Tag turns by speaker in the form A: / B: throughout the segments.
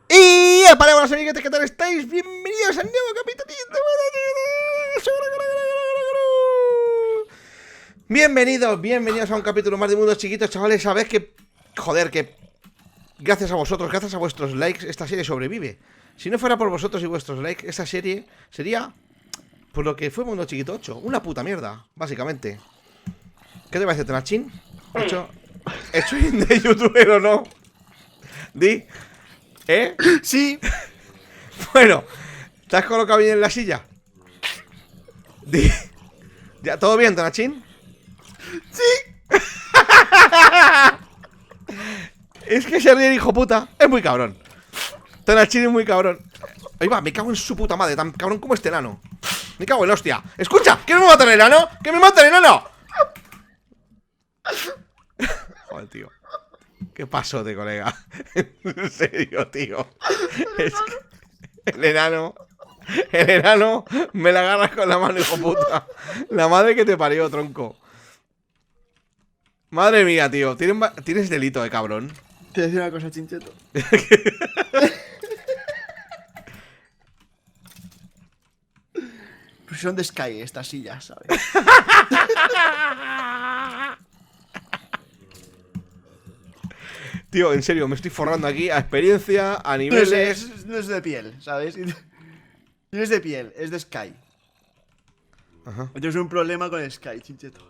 A: Y para buenas amiguetes, ¿qué tal estáis? Bienvenidos al nuevo capítulo. Bienvenidos a un capítulo más de Mundos Chiquitos, chavales. Sabéis que, joder, que gracias a vosotros, gracias a vuestros likes, esta serie sobrevive. Si no fuera por vosotros y vuestros likes, esta serie sería por lo que fue Mundo Chiquito 8. Una puta mierda, básicamente. ¿Qué te parece, Tenachín? ¿Hecho de youtuber o no? Di. ¿Eh?
B: Sí.
A: Bueno, ¿te has colocado bien en la silla? ¿Ya todo bien, Tonachín?
B: Sí.
A: Es que ese ríe, hijo puta, es muy cabrón. Tonachín es muy cabrón. Ahí va, me cago en su puta madre, tan cabrón como este enano. Me cago en hostia. ¡Escucha! ¿Quién me mata el enano? ¡Que me mata el enano! Joder, tío. ¿Qué pasó, de colega? En serio, tío. Es que el enano me la agarras con la mano, hijo puta. La madre que te parió, tronco. Madre mía, tío. Tienes delito, cabrón.
B: Te voy a decir una cosa, Chincheto. Pues son de Sky estas sillas, ¿sabes?
A: Tío, en serio, me estoy forrando aquí a experiencia, a niveles.
B: No es de piel, ¿sabes? No es de piel, es de Sky.
A: Ajá.
B: Tienes un problema con Sky, Chincheto.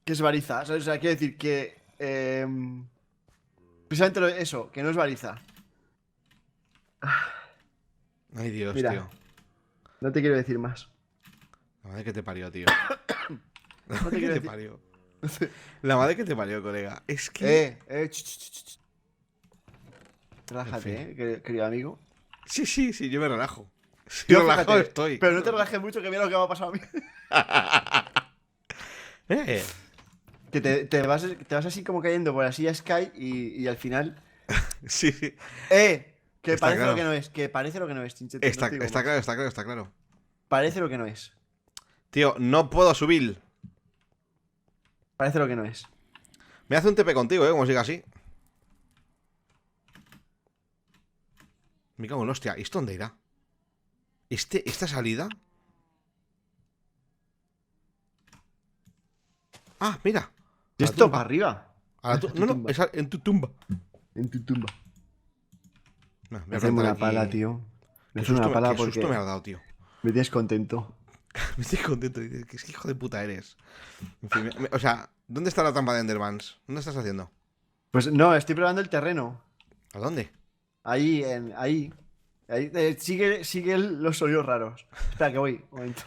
B: Que es variza, ¿sabes? O sea, quiero decir que... precisamente eso, que no es variza.
A: Ay, Dios,
B: Mira.
A: tío.
B: No te quiero decir más.
A: La madre que te parió, tío. La
B: No te
A: madre que
B: quiero
A: te
B: decir.
A: parió. La madre que te parió, colega. Es que.
B: Relájate,
A: En fin.
B: querido amigo.
A: Sí, yo me relajo. Sí,
B: Yo,
A: relajado
B: fíjate,
A: estoy.
B: pero no te relajes mucho, que mira lo que me ha pasado a mí. Que te vas así como cayendo por la silla Sky y al final...
A: Sí.
B: Que
A: Está
B: parece
A: claro.
B: lo que no es, que parece lo que no es, Chincheto.
A: Está
B: No te digo
A: claro,
B: más.
A: está claro.
B: Parece lo que no es.
A: Tío, no puedo subir.
B: Parece lo que no es.
A: Me hace un TP contigo, como siga así. Me cago en hostia. ¿Y esto dónde irá? ¿Esta salida? Ah, mira.
B: ¿Y esto para arriba?
A: No, en tu tumba.
B: En tu tumba.
A: No, voy a
B: Hacemos
A: plantar
B: una
A: aquí.
B: pala, tío.
A: Qué
B: Es una pala
A: qué susto me
B: porque
A: has dado, tío.
B: me tienes contento.
A: Me estoy contento. Es que hijo de puta eres. En fin, o sea, ¿dónde está la trampa de Endermans? ¿Dónde estás haciendo?
B: Pues no, estoy probando el terreno.
A: ¿A dónde?
B: Ahí. Sigue los sonidos raros. Espera, que voy. Un momento.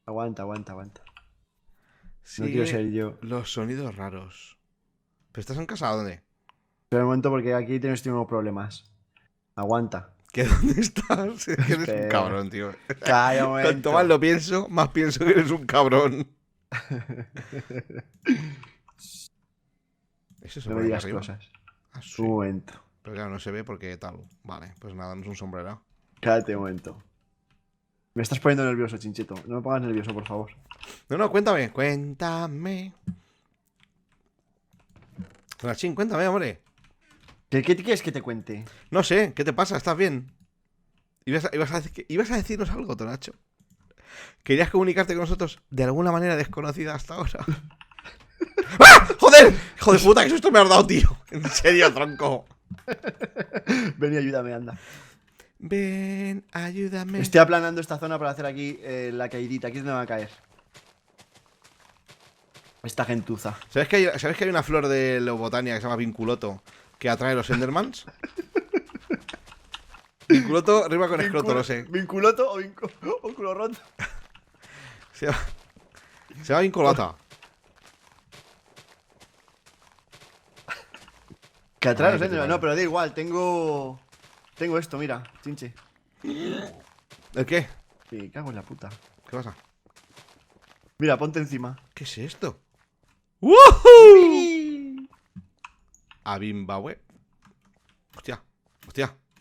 B: Aguanta. No quiero ser yo.
A: Los sonidos raros. ¿Pero estás en casa o dónde?
B: Espera un momento porque aquí tienes unos problemas. Aguanta.
A: ¿Qué dónde estás? Es que eres un
B: Espera.
A: cabrón, tío.
B: Calla un momento.
A: Cuanto más lo pienso, más pienso que eres un cabrón. Eso se
B: No
A: pone
B: me
A: aquí
B: digas
A: arriba.
B: cosas.
A: Ah, sí.
B: Un momento.
A: Pero claro, no se ve porque tal. Vale, pues nada, no es un sombrero.
B: Cállate un momento. Me estás poniendo nervioso, Chincheto. No me pongas nervioso, por favor.
A: No, cuéntame. Cuéntame. Rachín, cuéntame, hombre.
B: ¿Qué quieres que te cuente?
A: No sé, ¿qué te pasa? ¿Estás bien? Ibas a decirnos algo, Tonacho. ¿Querías comunicarte con nosotros de alguna manera desconocida hasta ahora? ¡Ah! ¡Joder! ¡Hijo de puta! ¡Qué susto me has dado, tío! En serio, tronco.
B: Ven y ayúdame, anda.
A: Ven, ayúdame.
B: Estoy aplanando esta zona para hacer aquí la caidita. Aquí es donde me va a caer. Esta gentuza.
A: ¿Sabes que hay una flor de Leobotania que se llama Vinculoto que atrae a los Endermans? Vinculoto rima con escroto, lo sé.
B: ¿Vinculoto o culo roto?
A: Se llama Vinculota.
B: Que atrae a
A: Ay,
B: los
A: que te
B: Enderman.
A: vale.
B: No, pero da igual. Tengo esto, mira. Chinche.
A: ¿El qué?
B: Me cago en la puta.
A: ¿Qué pasa?
B: Mira, ponte encima.
A: ¿Qué es esto? ¡Woohoo! A Bimbabue. Hostia.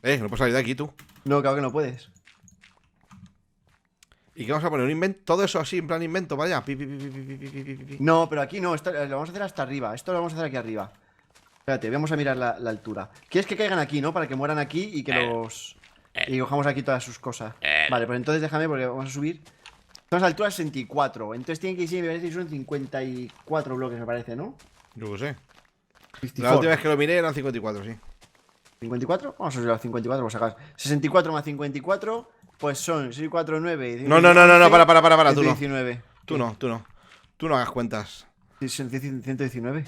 A: No puedes salir de aquí tú.
B: No, claro que no puedes.
A: ¿Y qué vamos a poner? ¿Un invento? Todo eso así, en plan invento, vaya. Pi.
B: No, pero aquí no. Esto lo vamos a hacer hasta arriba. Esto lo vamos a hacer aquí arriba. Espérate, vamos a mirar la altura. ¿Quieres que caigan aquí, no? Para que mueran aquí y que los... Y cojamos aquí todas sus cosas. Vale, pues entonces déjame porque vamos a subir. Estamos a altura 64. Entonces tienen que ir, me parece que son 54 bloques, me parece, ¿no?
A: Yo qué sé. La
B: 54.
A: última vez que lo miré eran 54, sí.
B: ¿54? Vamos a subir a 54 por sacar. 64 más 54, pues son 6, 4, 9.
A: No, para, tú no.
B: 119.
A: Tú no. Tú no hagas cuentas.
B: Sí, son 119.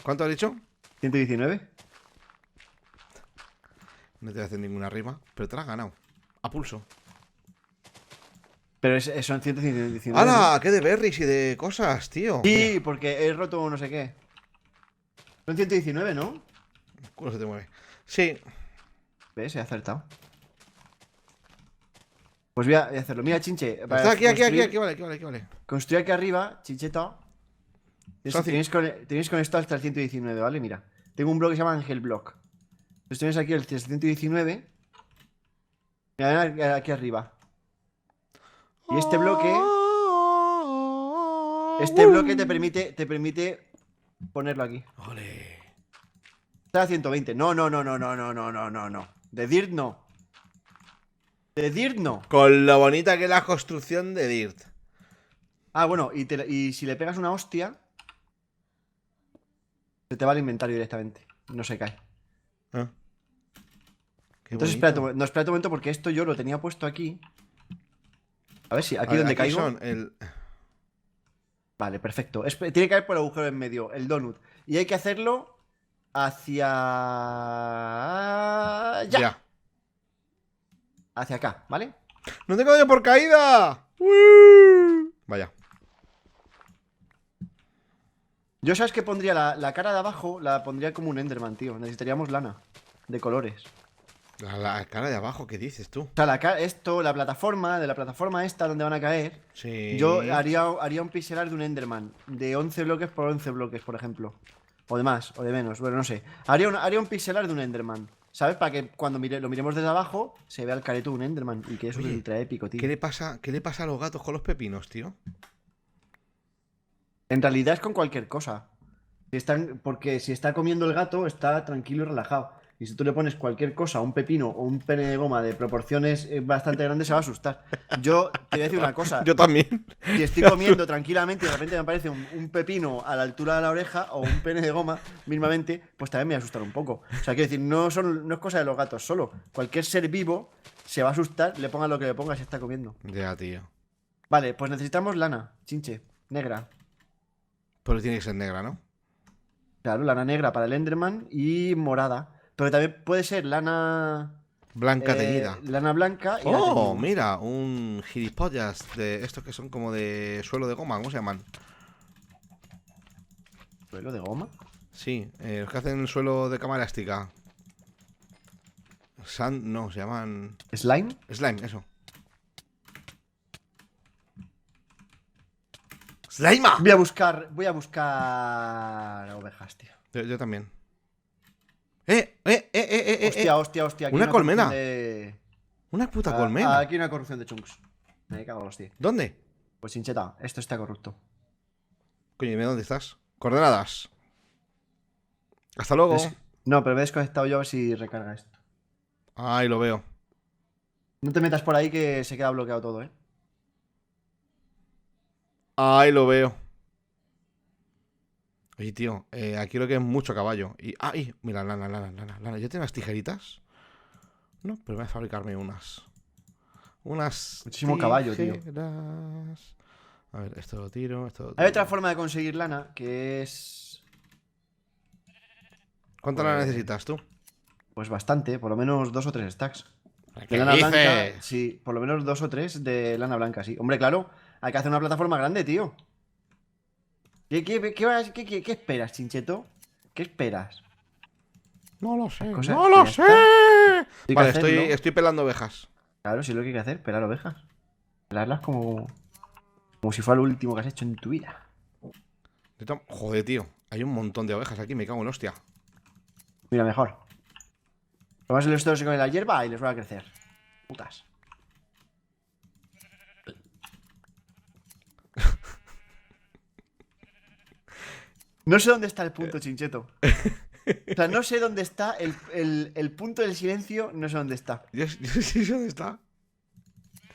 A: ¿Cuánto has dicho?
B: 119.
A: No te voy a hacer ninguna rima, pero te la has ganado. A pulso.
B: Pero son 119.
A: ¡Hala! ¡Qué de berries y de cosas, tío!
B: Sí, porque he roto no sé qué. Son 119, ¿no?
A: El culo se te mueve. Sí.
B: ¿Ves? He acertado. Pues voy a hacerlo. Mira, Chinche.
A: Está aquí, vale.
B: Construir aquí arriba, Chincheta. Tenéis con esto hasta el 119, ¿vale? Mira. Tengo un bloque que se llama Angel Block. Entonces tienes aquí el 119. Mira, aquí arriba. Y este bloque te permite ponerlo aquí.
A: Ole.
B: Está a 120. No. De Dirt no. De Dirt no.
A: Con lo bonita que es la construcción de Dirt.
B: Ah, bueno, y si le pegas una hostia, se te va al inventario directamente. No se cae.
A: Ah.
B: Entonces espérate un momento porque esto yo lo tenía puesto aquí. A ver si aquí donde caigo. Vale, perfecto. Tiene que caer por el agujero en medio, el donut. Y hay que hacerlo hacia... Ya. Hacia acá, ¿vale?
A: ¡No tengo daño por caída! Vaya.
B: Yo sabes que pondría la cara de abajo, la pondría como un Enderman, tío. Necesitaríamos lana de colores.
A: La cara de abajo, ¿qué dices tú?
B: O sea, la plataforma, de la plataforma esta donde van a caer.
A: Sí.
B: Yo haría un pixel art de un Enderman. De 11 bloques por 11 bloques, por ejemplo. O de más, o de menos, bueno, no sé. Haría un pixel art de un Enderman. ¿Sabes? Para que cuando lo miremos desde abajo se vea el careto de un Enderman. Y que eso es ultra épico, tío.
A: ¿Qué le pasa a los gatos con los pepinos, tío?
B: En realidad es con cualquier cosa. Porque si está comiendo el gato, está tranquilo y relajado. Y si tú le pones cualquier cosa, un pepino o un pene de goma de proporciones bastante grandes, se va a asustar. Yo te voy a decir una cosa.
A: Yo también.
B: Si estoy comiendo tranquilamente y de repente me aparece un pepino a la altura de la oreja o un pene de goma, mismamente, pues también me va a asustar un poco. O sea, quiero decir, no es cosa de los gatos solo. Cualquier ser vivo se va a asustar, le ponga lo que le ponga si está comiendo.
A: Ya, tío.
B: Vale, pues necesitamos lana, Chinche, negra.
A: Pero tiene que ser negra, ¿no?
B: Claro, lana negra para el Enderman y morada. Pero también puede ser lana...
A: Blanca teñida.
B: Lana blanca y
A: ¡Oh! Mira, un gilipollas de estos que son como de suelo de goma, ¿cómo se llaman?
B: ¿Suelo de goma?
A: Sí, los que hacen suelo de cama elástica. No, se llaman...
B: ¿Slime?
A: Slime, eso. ¡Slime!
B: Voy a buscar ovejas, tío.
A: Yo también.
B: Hostia. Aquí
A: Una colmena.
B: De...
A: Una puta colmena.
B: Aquí una corrupción de chunks. Me cago en los tíos.
A: ¿Dónde?
B: Pues Chincheta, esto está corrupto.
A: Coño, dime dónde estás. Coordenadas. Hasta luego.
B: No, pero me he desconectado yo a ver si recarga esto.
A: Ahí lo veo.
B: No te metas por ahí que se queda bloqueado todo, ¿eh?
A: Ahí lo veo. Oye, tío, aquí lo que es mucho caballo. Mira, lana. ¿Yo tengo las tijeritas? No, pero voy a fabricarme unas.
B: Muchísimo caballo, tío.
A: A ver, esto lo tiro,
B: Hay otra forma de conseguir lana que es...
A: ¿Cuánta lana necesitas tú?
B: Pues bastante, por lo menos 2 o 3 stacks.
A: ¿Qué
B: De lana
A: dices?
B: blanca, sí, por lo menos 2 o 3 de lana blanca, sí. Hombre, claro, hay que hacer una plataforma grande, tío. ¿Qué esperas, Chincheto? ¿Qué esperas?
A: No lo sé.
B: Cosas
A: ¡No lo
B: que
A: sé!
B: Hay que
A: Vale,
B: hacerlo.
A: estoy pelando ovejas.
B: Claro, sí es lo que hay que hacer, pelar ovejas. Pelarlas como si fuera lo último que has hecho en tu vida.
A: Joder, tío. Hay un montón de ovejas aquí, me cago en hostia.
B: Mira, mejor. Lo más los con la hierba y les va a crecer. Putas. No sé dónde está el punto, Chincheto. O sea, no sé dónde está el punto del silencio, no sé dónde está.
A: Yo sí sé dónde está.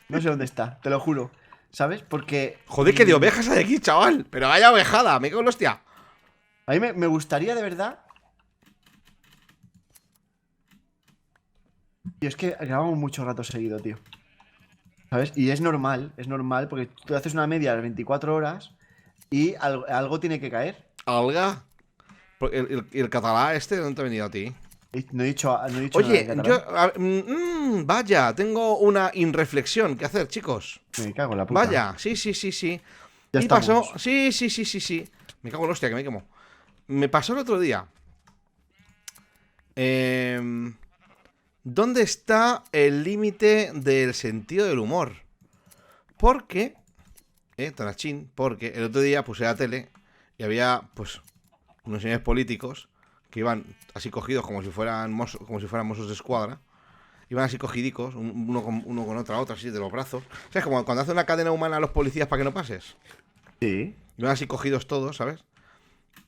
B: No sé dónde está, te lo juro. ¿Sabes? Porque.
A: Joder, que de ovejas hay aquí, chaval. Pero vaya ovejada, me cago en la hostia.
B: A mí me gustaría de verdad. Y es que grabamos mucho rato seguido, tío. ¿Sabes? Y es normal, porque tú haces una media de 24 horas y algo tiene que caer.
A: Alga. El catalá este, ¿de dónde te ha venido a ti?
B: No he dicho nada de
A: Oye,
B: catalán.
A: vaya, tengo una irreflexión que hacer, chicos.
B: Me cago en la puta.
A: Vaya, sí.
B: Ya
A: Y pasó,
B: estamos.
A: sí. Me cago en la hostia, que me quemo. Me pasó el otro día. ¿Dónde está el límite del sentido del humor? Porque, Tonachín, porque el otro día puse la tele y había, pues, unos señores políticos que iban así cogidos como si fueran mozos de escuadra. Iban así cogidicos, uno con otra, así de los brazos. ¿Sabes? Como cuando hace una cadena humana a los policías para que no pases.
B: Sí.
A: Iban así cogidos todos, ¿sabes?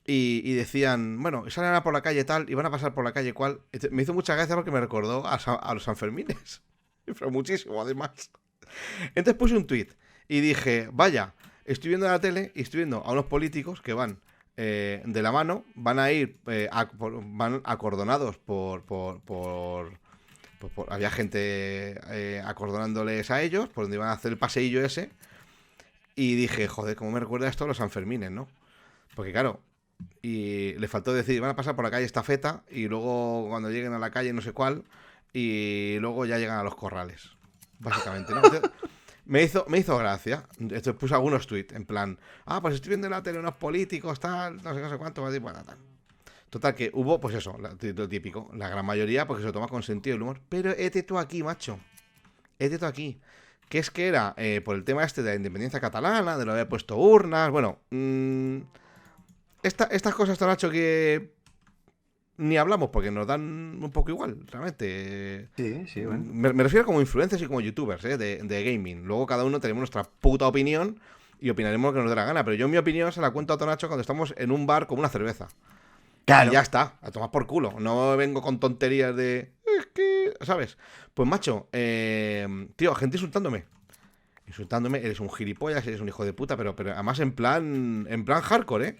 A: Y decían, bueno, salen a por la calle tal, y van a pasar por la calle cual. Me hizo mucha gracia porque me recordó a los Sanfermines. Pero muchísimo, además. Entonces puse un tuit y dije, vaya, estoy viendo la tele y estoy viendo a unos políticos que van de la mano, van a ir, van acordonados había gente acordonándoles a ellos, por donde iban a hacer el paseillo ese. Y dije, joder, cómo me recuerda esto a los Sanfermines, ¿no? Porque claro, y le faltó decir, van a pasar por la calle Estafeta y luego cuando lleguen a la calle no sé cuál, y luego ya llegan a los corrales, básicamente, ¿no? Entonces, me hizo gracia. Entonces puse algunos tweets en plan, pues estoy viendo en la tele unos políticos, tal, no sé cuánto, bueno, tal. Total, que hubo, pues eso, lo típico, la gran mayoría porque se lo toma con sentido del humor. Pero este tú aquí, macho, este tú aquí. Que es que era por el tema este de la independencia catalana, de lo haber puesto urnas, bueno, estas cosas, Tonacho, que ni hablamos porque nos dan un poco igual, realmente.
B: Sí, bueno.
A: Me refiero como influencers y como youtubers, de gaming. Luego cada uno tenemos nuestra puta opinión y opinaremos lo que nos dé la gana. Pero yo mi opinión se la cuento a Tonacho cuando estamos en un bar con una cerveza.
B: Claro.
A: Y ya está, a tomar por culo. No vengo con tonterías de... Es que... ¿Sabes? Pues macho, tío, gente insultándome. Eres un gilipollas, eres un hijo de puta, pero además en plan hardcore, ¿eh?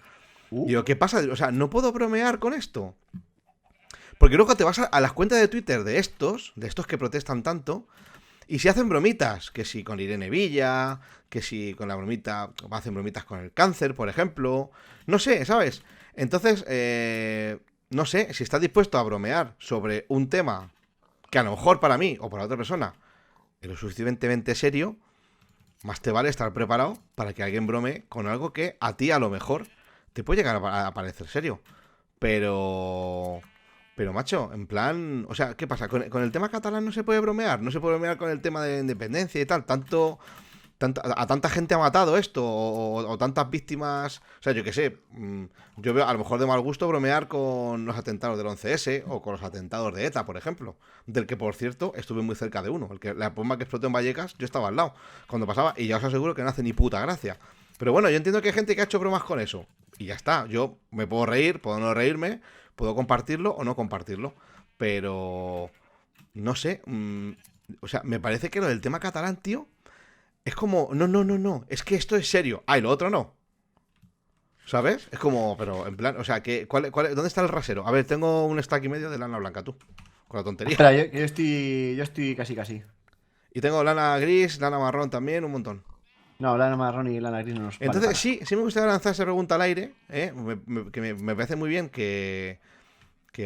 A: Digo, ¿qué pasa? O sea, no puedo bromear con esto. Porque luego te vas a las cuentas de Twitter de estos que protestan tanto, y si hacen bromitas, que si con Irene Villa, que si con la bromita, hacen bromitas con el cáncer, por ejemplo. No sé, ¿sabes? Entonces, no sé, si estás dispuesto a bromear sobre un tema que a lo mejor para mí o para otra persona es lo suficientemente serio, más te vale estar preparado para que alguien bromee con algo que a ti a lo mejor te puede llegar a parecer serio. Pero, macho, en plan... O sea, ¿qué pasa? ¿Con el tema catalán no se puede bromear? ¿No se puede bromear con el tema de la independencia y tal? A tanta gente ha matado esto o tantas víctimas. O sea, yo qué sé, yo veo a lo mejor de mal gusto bromear con los atentados del 11S o con los atentados de ETA, por ejemplo, del que por cierto estuve muy cerca de uno, la bomba que explotó en Vallecas, yo estaba al lado cuando pasaba y ya os aseguro que no hace ni puta gracia. Pero bueno, yo entiendo que hay gente que ha hecho bromas con eso y ya está, yo me puedo reír, puedo no reírme, puedo compartirlo o no compartirlo, pero no sé, o sea, me parece que lo del tema catalán, tío, es como, no, es que esto es serio. Y lo otro no. ¿Sabes? Es como, pero en plan, o sea, ¿dónde está el rasero? A ver, tengo un stack y medio de lana blanca, tú. Con la tontería.
B: Espera, yo estoy casi.
A: Y tengo lana gris, lana marrón también, un montón.
B: No, lana marrón y lana gris no nos
A: Entonces,
B: vale
A: sí me gustaría lanzar esa pregunta al aire, que me parece muy bien que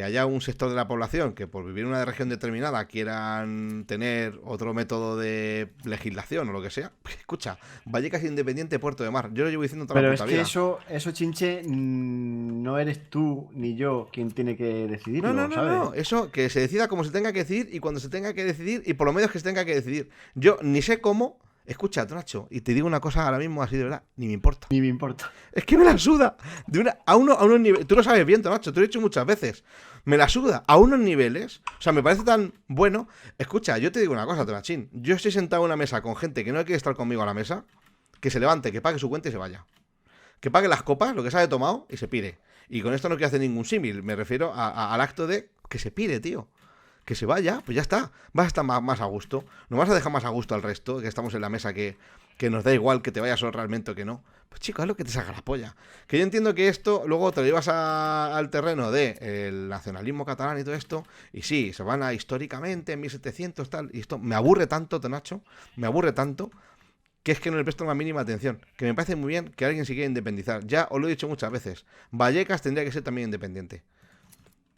A: haya un sector de la población que por vivir en una región determinada quieran tener otro método de legislación o lo que sea. Escucha, Vallecas Independiente, Puerto de Mar. Yo lo llevo diciendo toda la
B: Pero
A: puta
B: es que
A: vida.
B: eso, Chinche, no eres tú ni yo quien tiene que decidirlo, ¿sabes?
A: No. Eso, que se decida como se tenga que decidir y cuando se tenga que decidir y por los medios que se tenga que decidir. Yo ni sé cómo. Escucha, Nacho, y te digo una cosa ahora mismo así de verdad, ni me importa.
B: Ni me importa.
A: Es que me la suda. A unos niveles. Tú lo sabes bien, Nacho, te lo he dicho muchas veces. Me la suda a unos niveles. O sea, me parece tan bueno. Escucha, yo te digo una cosa, Tonachín. Yo estoy sentado en una mesa con gente que no quiere estar conmigo a la mesa. Que se levante, que pague su cuenta y se vaya. Que pague las copas, lo que se haya tomado y se pire. Y con esto no quiero hacer ningún símil, me refiero al acto de que se pire, tío. Que se vaya, pues ya está. Vas a estar más a gusto. No vas a dejar más a gusto al resto, que estamos en la mesa, que nos da igual que te vayas realmente o que no. Pues chico, haz lo que te saca la polla. Que yo entiendo que esto luego te lo llevas al terreno del nacionalismo catalán y todo esto. Y sí, se van a históricamente en 1700 tal. Y esto me aburre tanto, Tonacho. Me aburre tanto. Que es que no le presto la mínima atención. Que me parece muy bien que alguien se quiera independizar. Ya os lo he dicho muchas veces. Vallecas tendría que ser también independiente.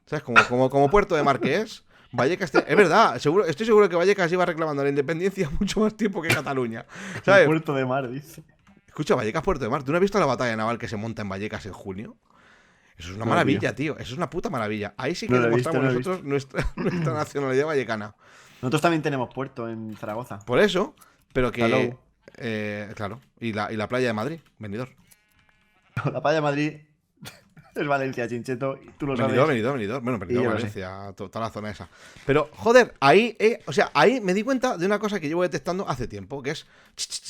A: ¿Sabes? Como Puerto de Mar que es. Vallecas, es verdad, estoy seguro que Vallecas lleva reclamando la independencia mucho más tiempo que Cataluña. ¿Sabes?
B: Puerto de Mar, dice.
A: Escucha, Vallecas, Puerto de Mar. ¿Tú no has visto la batalla naval que se monta en Vallecas en junio? Eso es una maravilla, tío. Eso es una puta maravilla. Ahí sí que demostramos nosotros nuestra nacionalidad vallecana.
B: Nosotros también tenemos puerto en Zaragoza.
A: Por eso, pero que... claro. Y la playa de Madrid, Benidorm.
B: La playa de Madrid es Valencia, Chincheto. Y tú lo sabes.
A: Benidorm. Bueno, Benidorm, Valencia, toda la zona esa. Pero, joder, ahí... ahí me di cuenta de una cosa que llevo detectando hace tiempo, que es...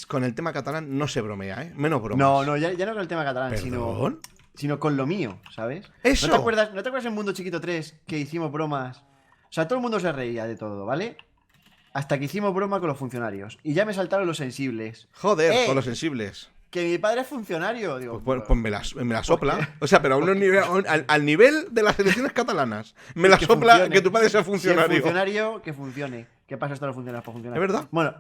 A: Con el tema catalán no se bromea, ¿eh? Menos bromas.
B: No, ya no con el tema catalán,
A: ¿Perdón?
B: sino con lo mío, ¿sabes?
A: ¡Eso!
B: ¿No te acuerdas en Mundo Chiquito 3 que hicimos bromas? O sea, todo el mundo se reía de todo, ¿vale? Hasta que hicimos broma con los funcionarios. Y ya me saltaron los sensibles.
A: Joder, con los sensibles.
B: Que mi padre es funcionario. Digo,
A: pues me la sopla. O sea, pero al nivel de las elecciones catalanas. Me la sopla funcione. Que tu padre sea funcionario.
B: Si es funcionario, que funcione. ¿Qué pasa hasta los funcionarios para funcionar?
A: ¿Es verdad?
B: Bueno,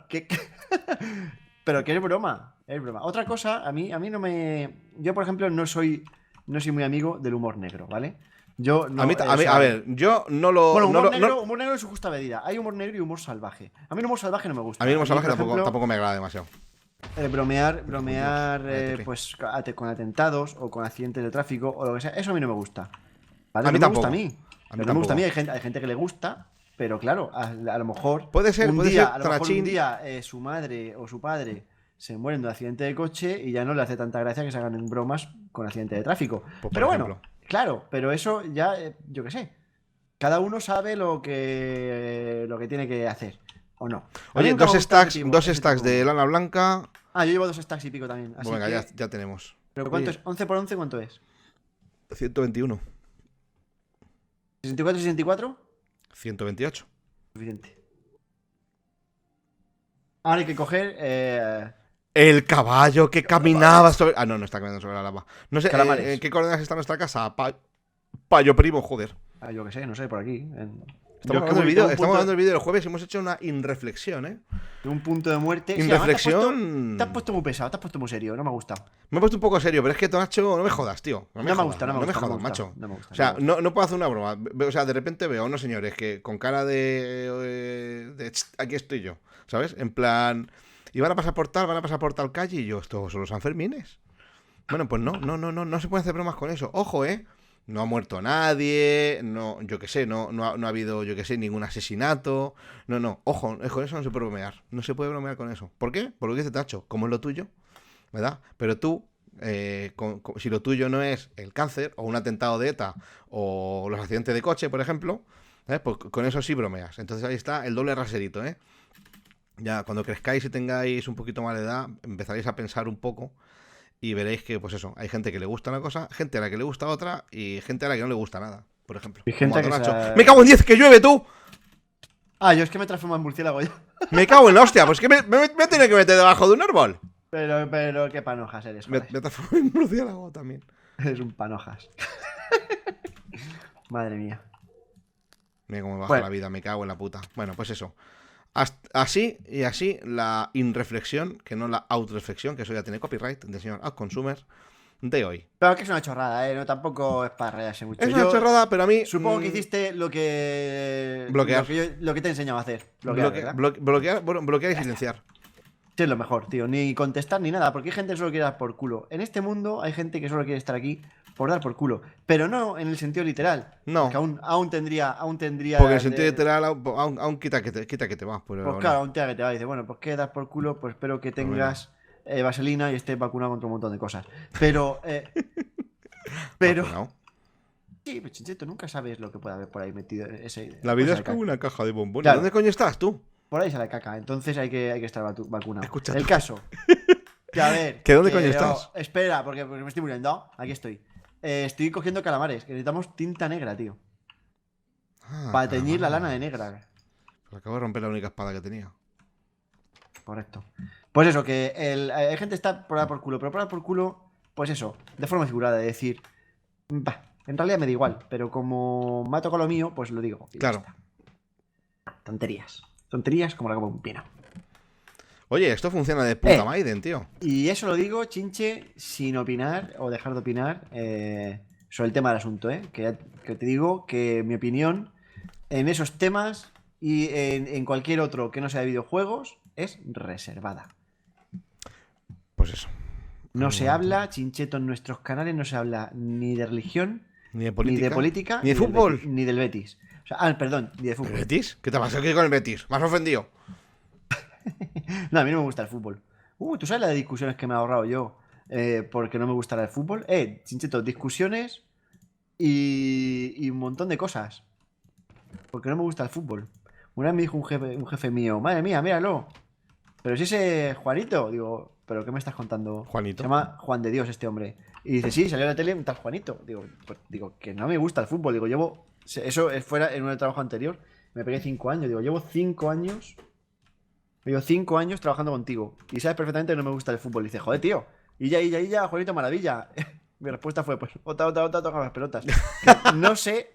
B: pero que es broma. Es broma. Otra cosa, a mí no me... Yo, por ejemplo, no soy muy amigo del humor negro, ¿vale? Yo no,
A: a ver, yo no lo...
B: Bueno, humor negro en su justa medida. Hay humor negro y humor salvaje. A mí el humor salvaje no me gusta.
A: A mí el humor salvaje tampoco me agrada demasiado.
B: Bromear pues con atentados o con accidentes de tráfico o lo que sea, eso a mí no me gusta. ¿Vale?
A: A mí tampoco.
B: No me gusta a mí. No me gusta a mí, hay gente que le gusta, pero claro, a lo mejor
A: puede ser un
B: día su madre o su padre se mueren de un accidente de coche y ya no le hace tanta gracia que se hagan bromas con accidente de tráfico.
A: Pues
B: pero bueno, claro, pero eso ya, yo qué sé. Cada uno sabe lo que tiene que hacer. ¿O no?
A: Oye, dos stacks de lana blanca.
B: Ah, yo llevo 2 stacks y pico también. Así
A: venga, ya tenemos.
B: ¿Pero cuánto es? ¿11 por 11 cuánto es?
A: 121.
B: ¿64 y 64?
A: 128.
B: Suficiente. Ahora hay que coger...
A: El caballo que caminaba sobre... Ah, no está caminando sobre la lava. No sé, ¿en qué coordenadas está nuestra casa? Payo primo, joder.
B: Ah, yo qué sé, no sé, por aquí.
A: Estamos grabando el vídeo del jueves y hemos hecho una irreflexión, ¿eh?
B: De un punto de muerte.
A: Irreflexión.
B: Te has puesto muy pesado, te has puesto muy serio, no me ha gustado.
A: Me he puesto un poco serio, pero es que Tonacho, no me jodas, tío. No me jodas, macho. O sea, no puedo hacer una broma. O sea, de repente veo a unos señores que con cara de aquí estoy yo, ¿sabes? En plan, y van a pasar por tal calle y yo, estos son los Sanfermines. Bueno, pues no se pueden hacer bromas con eso. Ojo, no ha muerto nadie, yo qué sé, no ha habido, yo qué sé, ningún asesinato. Ojo, con eso no se puede bromear. No se puede bromear con eso. ¿Por qué? Por lo que dice Tacho, como es lo tuyo, ¿verdad? Pero tú, si lo tuyo no es el cáncer, o un atentado de ETA, o los accidentes de coche, por ejemplo, pues con eso sí bromeas. Entonces ahí está el doble raserito, ¿eh? Ya cuando crezcáis y tengáis un poquito más de edad, empezaréis a pensar un poco. Y veréis que, pues eso, hay gente que le gusta una cosa, gente a la que le gusta otra y gente a la que no le gusta nada, por ejemplo.
B: Y gente que
A: ¡Me cago en 10, que llueve tú!
B: Ah, yo es que me transformo en murciélago ya.
A: Me cago en la hostia, pues que me tiene que meter debajo de un árbol.
B: Pero qué panojas eres,
A: me transformo en murciélago también.
B: Eres un panojas. Madre mía.
A: Mira cómo me baja la vida, me cago en la puta. Bueno, pues eso. Así la irreflexión, que no la autoreflexión, que eso ya tiene copyright del señor Outconsumer, de hoy.
B: Pero que es una chorrada, no tampoco es para rayarse mucho.
A: Es una chorrada, pero a mí...
B: Supongo que hiciste lo que...
A: Bloquear.
B: Lo que te he enseñado a hacer.
A: Bloquear y silenciar.
B: Sí, es lo mejor, tío. Ni contestar ni nada, porque hay gente que solo quiere dar por culo. En este mundo hay gente que solo quiere estar aquí por dar por culo. Pero no en el sentido literal.
A: No.
B: Que aún tendría.
A: Porque en el sentido literal, aún quita que te vas.
B: Pues claro, aún quita que te vas. Dice, bueno, pues que das por culo, pues espero que tengas vaselina y estés vacunado contra un montón de cosas. Pero. ¿Vacunado? Sí, pero Chincheto, nunca sabes lo que puede haber por ahí metido.
A: La vida es como una caja de bombones.
B: Claro.
A: ¿Dónde coño estás tú?
B: Por ahí sale caca, entonces hay que estar vacunado.
A: Escucha
B: el caso. Que a ver.
A: ¿Que dónde coño estás?
B: Espera, porque me estoy muriendo. Aquí estoy. estoy cogiendo calamares, que necesitamos tinta negra, tío.
A: Ah,
B: Para teñir la
A: caramba.
B: lana de negra.
A: Pues acabo de romper la única espada que tenía.
B: Correcto. Pues eso, que hay gente que está por dar por culo, pero por dar por culo, pues eso, de forma figurada, de decir, bah, en realidad me da igual, pero como me ha tocado lo mío, pues lo digo. Y ya
A: Claro.
B: está. Tonterías. Tonterías como la copa de un pino.
A: Oye, esto funciona de puta Maiden, tío.
B: Y eso lo digo, Chinche, sin opinar o dejar de opinar sobre el tema del asunto, ¿eh? Que te digo que mi opinión en esos temas y en cualquier otro que no sea de videojuegos es reservada.
A: Pues eso.
B: No se habla, Chincheto, en nuestros canales no se habla ni de religión,
A: Ni de
B: ni
A: política.
B: de política,
A: Ni de fútbol.
B: Ni del Betis. O sea, perdón, ni de
A: ¿El
B: fútbol.
A: Betis? ¿Qué te pasa aquí con el Betis? ¿Me has ofendido?
B: No, a mí no me gusta el fútbol. ¿Tú sabes las discusiones que me he ahorrado yo porque no me gusta el fútbol? Chincheto, discusiones y un montón de cosas. Porque no me gusta el fútbol. Una vez me dijo un jefe mío, madre mía, míralo. Pero si ese Juanito, digo, ¿pero qué me estás contando?
A: Juanito.
B: Se llama Juan de Dios este hombre. Y dice, sí, salió en la tele un tal Juanito. Digo, pues, digo, que no me gusta el fútbol. Digo, eso fuera en un trabajo anterior. Me pegué 5 años. Digo, llevo 5 años. Llevo 5 años trabajando contigo. Y sabes perfectamente que no me gusta el fútbol. Y dice, joder, tío. Y ya, Juanito, maravilla. Mi respuesta fue, pues, otra, toca las pelotas. Que no sé.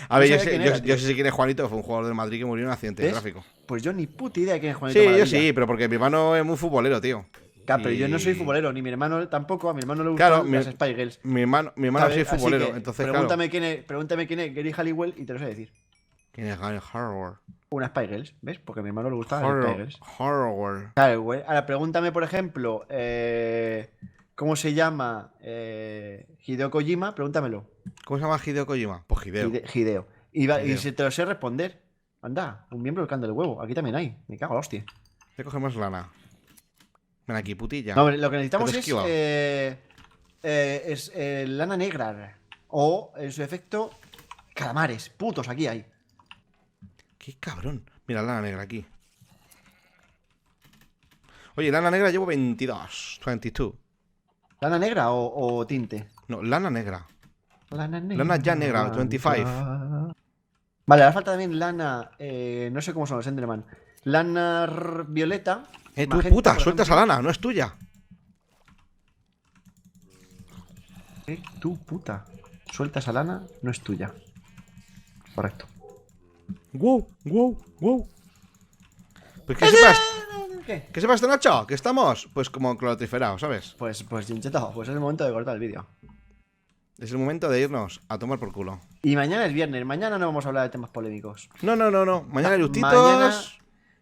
A: A ver,
B: no
A: yo
B: sabía
A: sé,
B: quién
A: yo,
B: era,
A: yo
B: tío.
A: sí sé quién es Juanito, que fue un jugador del Madrid que murió en un accidente de
B: ¿Ves?
A: tráfico.
B: Pues yo ni puta idea de quién es Juanito
A: Sí, yo
B: Maravilla.
A: sí, pero porque mi hermano es muy futbolero, tío.
B: Claro, pero yo no soy
A: Y-
B: futbolero, ni mi hermano tampoco. A mi hermano le gustan
A: Claro,
B: las Spy Girls.
A: mi hermano
B: ¿Sabes?
A: sí es
B: Así
A: futbolero,
B: que
A: entonces
B: pregúntame
A: claro.
B: pregúntame quién es Gary Halliwell y te lo sé decir.
A: ¿Quién es Gary Harrower?
B: Una Spy Girls, ¿ves? Porque a mi hermano le gustan las Spy Girls.
A: Harrower.
B: Claro, güey. Ahora pregúntame, por ejemplo, ¿cómo se llama Hideo Kojima? Pregúntamelo.
A: ¿Cómo se llama Hideo Kojima? Pues Hideo.
B: Hideo. Y
A: Hideo.
B: si te lo sé responder. Anda, un miembro del can del huevo. Aquí también hay. Me cago en la hostia.
A: Le cogemos lana. Ven aquí, putilla.
B: No, hombre, lo que necesitamos
A: Que te
B: es,
A: esquiva.
B: lana negra. O, en su efecto, calamares. Putos, aquí hay.
A: Qué cabrón. Mira, lana negra aquí. Oye, lana negra llevo 22.
B: ¿Lana negra o tinte?
A: No, lana negra.
B: Lana negra.
A: Lana ya negra, 25.
B: Vale, ahora falta también lana. No sé cómo son los Enderman. Lana violeta.
A: Tú
B: magenta,
A: puta,
B: por
A: suelta esa
B: ejemplo.
A: lana, no es tuya.
B: Tú puta. Suelta esa lana, no es tuya. Correcto.
A: Wow. Pues que sepas,
B: ¿Qué?
A: que sepas, Nacho, que estamos, pues como clotriferados, ¿sabes?
B: Pues Chincheto, pues es el momento de cortar el vídeo.
A: Es el momento de irnos a tomar por culo.
B: Y mañana es viernes. Mañana no vamos a hablar de temas polémicos.
A: No. Mañana hay lustitos.
B: Mañana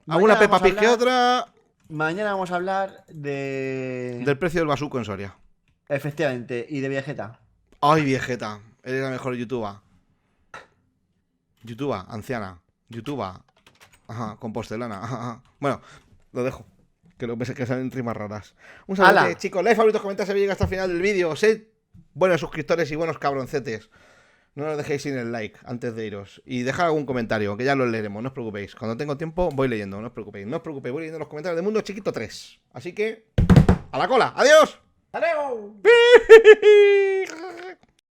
A: Alguna
B: vamos
A: Peppa
B: a
A: Pig que
B: hablar-
A: otra.
B: Mañana vamos a hablar de.
A: Del precio del basuco en Soria.
B: Efectivamente, y de Vegeta.
A: Ay, viejeta. Eres la mejor youtuber. Youtuber, anciana. Youtuber. Ajá, con porcelana. Ajá. Bueno, lo dejo. Que lo que salen rimas raras. Un saludo,
B: ¡Hala!
A: chicos. Like, favoritos, comentarios si llega hasta el final del vídeo. Sed buenos suscriptores y buenos cabroncetes. No nos dejéis sin el like antes de iros. Y dejad algún comentario, que ya lo leeremos, no os preocupéis. Cuando tengo tiempo voy leyendo, no os preocupéis. No os preocupéis, voy leyendo los comentarios de Mundo Chiquito 3. Así que, ¡a la cola! ¡Adiós!
B: ¡Hasta luego!